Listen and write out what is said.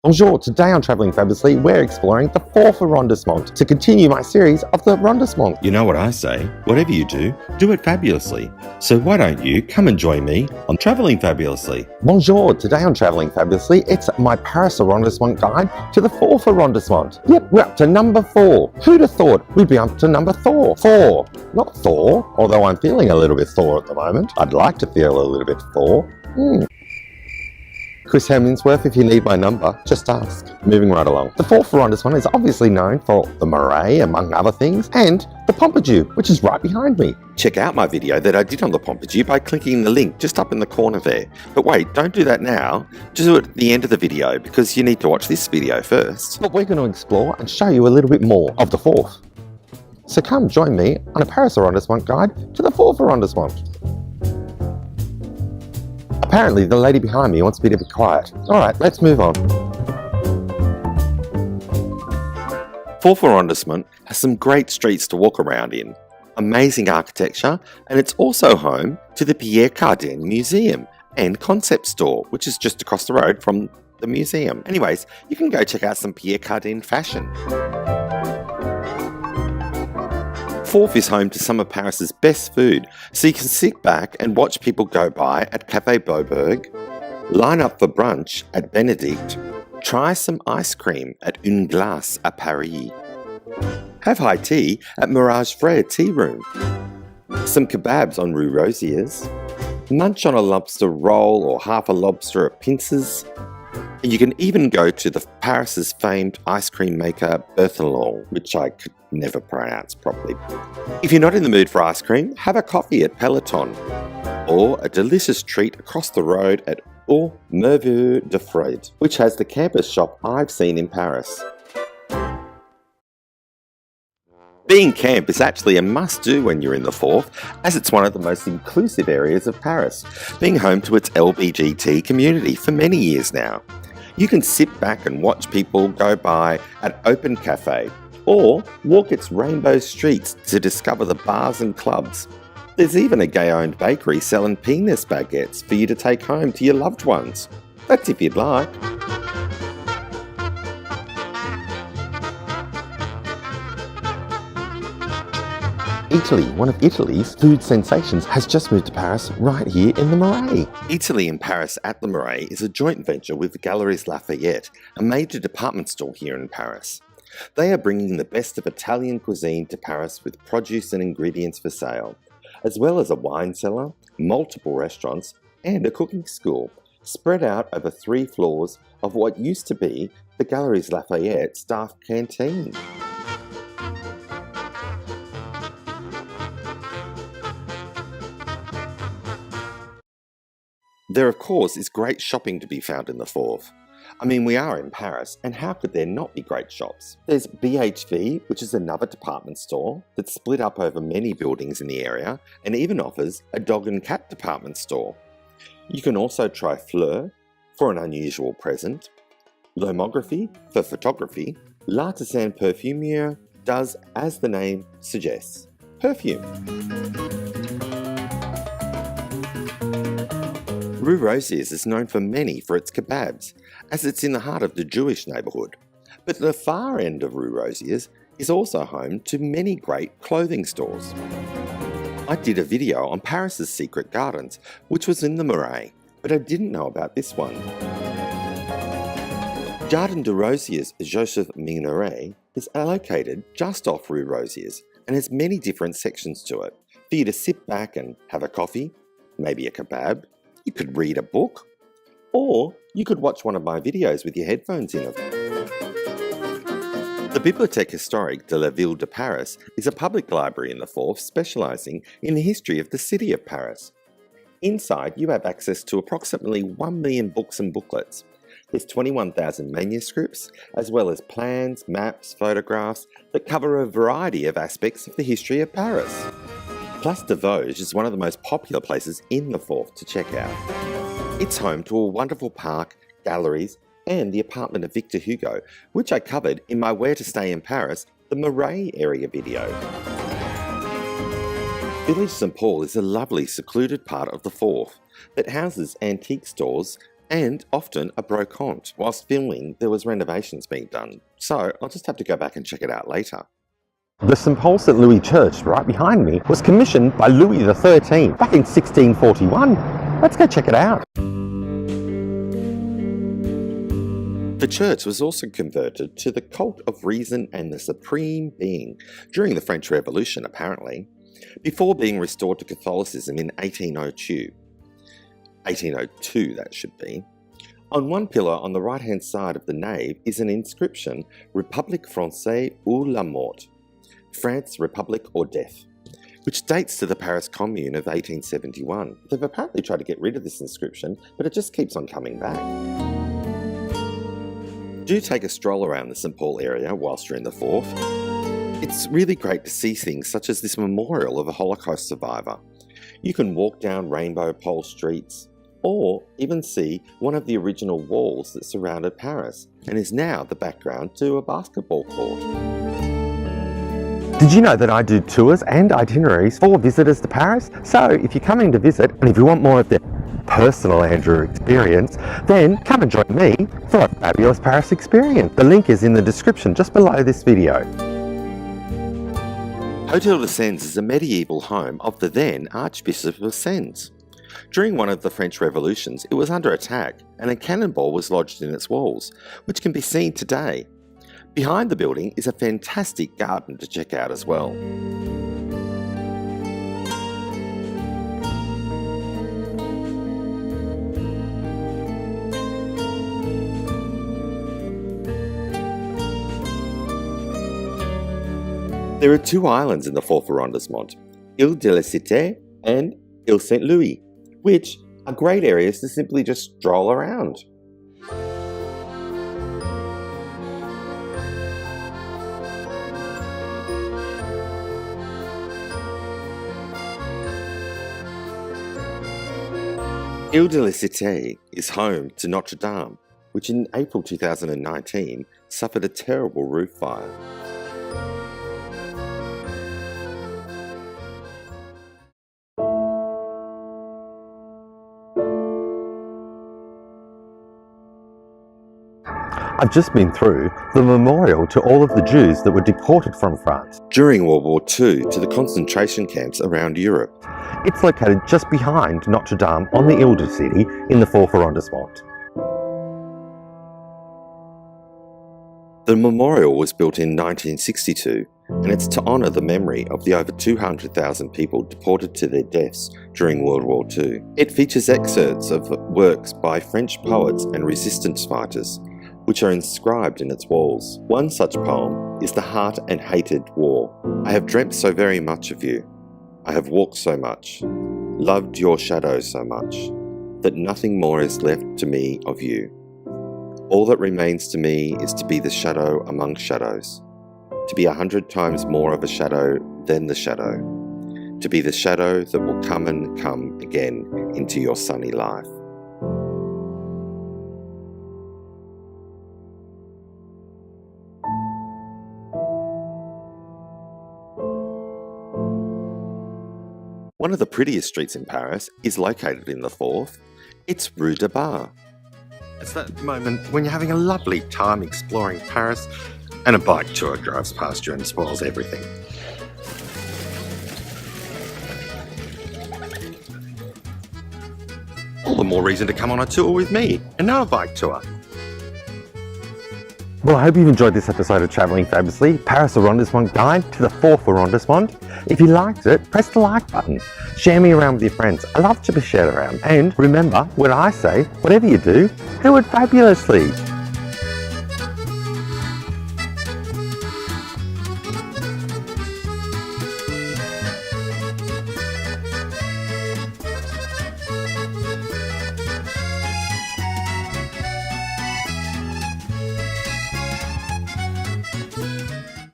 Bonjour, today on Travelling Fabulously, we're exploring the 4th arrondissement to continue my series of the arrondissement. You know what I say, whatever you do it fabulously. So why don't you come and join me on Travelling Fabulously? Bonjour, today on Travelling Fabulously, it's my Paris arrondissement guide to the 4th arrondissement. Yep, we're up to number 4. Who'd have thought we'd be up to number 4? Not Thor, although I'm feeling a little bit Thor at the moment. I'd like to feel a little bit Thor. Chris Hemsworth, if you need my number, just ask. Moving right along. The 4th arrondissement is obviously known for the Marais, among other things, and the Pompidou, which is right behind me. Check out my video that I did on the Pompidou by clicking the link just up in the corner there. But wait, don't do that now. Just do it at the end of the video because you need to watch this video first. But we're going to explore and show you a little bit more of the 4th. So come join me on a Paris arrondissement guide to the 4th arrondissement. Apparently, the lady behind me wants me to be quiet. Alright, let's move on. 4th arrondissement has some great streets to walk around in, amazing architecture, and it's also home to the Pierre Cardin Museum and concept store, which is just across the road from the museum. Anyways, you can go check out some Pierre Cardin fashion. 4th is home to some of Paris's best food, so you can sit back and watch people go by at Café Beaubourg, line up for brunch at Benedict, try some ice cream at Une Glace à Paris, have high tea at Mariage Frères tea room, some kebabs on Rue Rosiers, munch on a lobster roll or half a lobster at Pinces, and you can even go to the Paris's famed ice cream maker Berthillon, which I could never pronounce properly. If you're not in the mood for ice cream, have a coffee at Peloton, or a delicious treat across the road at Aux Merveilleux De Fred, which has the campus shop I've seen in Paris. Being camp is actually a must-do when you're in the 4th, as it's one of the most inclusive areas of Paris, being home to its LGBT community for many years now. You can sit back and watch people go by at Open Cafe, or walk its rainbow streets to discover the bars and clubs. There's even a gay-owned bakery selling penis baguettes for you to take home to your loved ones. That's if you'd like. Eataly, one of Italy's food sensations, has just moved to Paris right here in the Marais. Eataly in Paris at the Marais is a joint venture with the Galeries Lafayette, a major department store here in Paris. They are bringing the best of Italian cuisine to Paris with produce and ingredients for sale, as well as a wine cellar, multiple restaurants, and a cooking school, spread out over 3 floors of what used to be the Galeries Lafayette staff canteen. There, of course, is great shopping to be found in the 4th. I mean, we are in Paris, and how could there not be great shops? There's BHV, which is another department store that's split up over many buildings in the area and even offers a dog and cat department store. You can also try Fleux for an unusual present, Lomography for photography. L'Artisan Parfumeur does as the name suggests, perfume. Rue Rosiers is known for many for its kebabs, as it's in the heart of the Jewish neighbourhood. But the far end of Rue Rosiers is also home to many great clothing stores. I did a video on Paris's secret gardens, which was in the Marais, but I didn't know about this one. Jardin de Rosiers Joseph Migneret is located just off Rue Rosiers and has many different sections to it for you to sit back and have a coffee, maybe a kebab. You could read a book, or you could watch one of my videos with your headphones in it. The Bibliothèque Historique de la Ville de Paris is a public library in the 4th specialising in the history of the city of Paris. Inside, you have access to approximately 1 million books and booklets. There's 21,000 manuscripts, as well as plans, maps, photographs that cover a variety of aspects of the history of Paris. Place de Vosges is one of the most popular places in the 4th to check out. It's home to a wonderful park, galleries, and the apartment of Victor Hugo, which I covered in my Where to Stay in Paris, the Marais area video. Village St Paul is a lovely secluded part of the 4th that houses antique stores, and often a brocante. Whilst filming, there was renovations being done, so I'll just have to go back and check it out later. The St Paul St Louis Church right behind me was commissioned by Louis XIII back in 1641. Let's go check it out. The church was also converted to the cult of reason and the supreme being during the French Revolution, apparently, before being restored to Catholicism in 1802. 1802, that should be. On one pillar on the right-hand side of the nave is an inscription, République Française ou la Mort, France, Republic or Death, which dates to the Paris Commune of 1871. They've apparently tried to get rid of this inscription, but it just keeps on coming back. Do take a stroll around the St Paul area whilst you're in the Forth. It's really great to see things such as this memorial of a Holocaust survivor. You can walk down rainbow pole streets, or even see one of the original walls that surrounded Paris and is now the background to a basketball court. Did you know that I do tours and itineraries for visitors to Paris? So if you're coming to visit and if you want more of the personal Andrew experience, then come and join me for a fabulous Paris experience. The link is in the description just below this video. Hotel de Sens is a medieval home of the then Archbishop of Sens. During one of the French revolutions, it was under attack and a cannonball was lodged in its walls, which can be seen today. Behind the building is a fantastic garden to check out as well. There are two islands in the 4th arrondissement, Ile de la Cite and Ile Saint-Louis, which are great areas to simply just stroll around. Ile de la Cite is home to Notre Dame, which in April 2019 suffered a terrible roof fire. I've just been through the memorial to all of the Jews that were deported from France during World War II to the concentration camps around Europe. It's located just behind Notre Dame on the Ile de City in the 4th arrondissement. The memorial was built in 1962, and it's to honour the memory of the over 200,000 people deported to their deaths during World War II. It features excerpts of works by French poets and resistance fighters, which are inscribed in its walls. One such poem is The Heart and Hated War. I have dreamt so very much of you. I have walked so much, loved your shadow so much, that nothing more is left to me of you. All that remains to me is to be the shadow among shadows, to be 100 times more of a shadow than the shadow, to be the shadow that will come and come again into your sunny life. One of the prettiest streets in Paris is located in the 4th. It's Rue de Bah. It's that moment when you're having a lovely time exploring Paris and a bike tour drives past you and spoils everything. All the more reason to come on a tour with me and not a bike tour. Well, I hope you've enjoyed this episode of Travelling Fabulously, Paris Arrondissement Guide to the 4th Arrondissement. If you liked it, press the like button. Share me around with your friends. I love to be shared around. And remember, when I say, whatever you do it fabulously.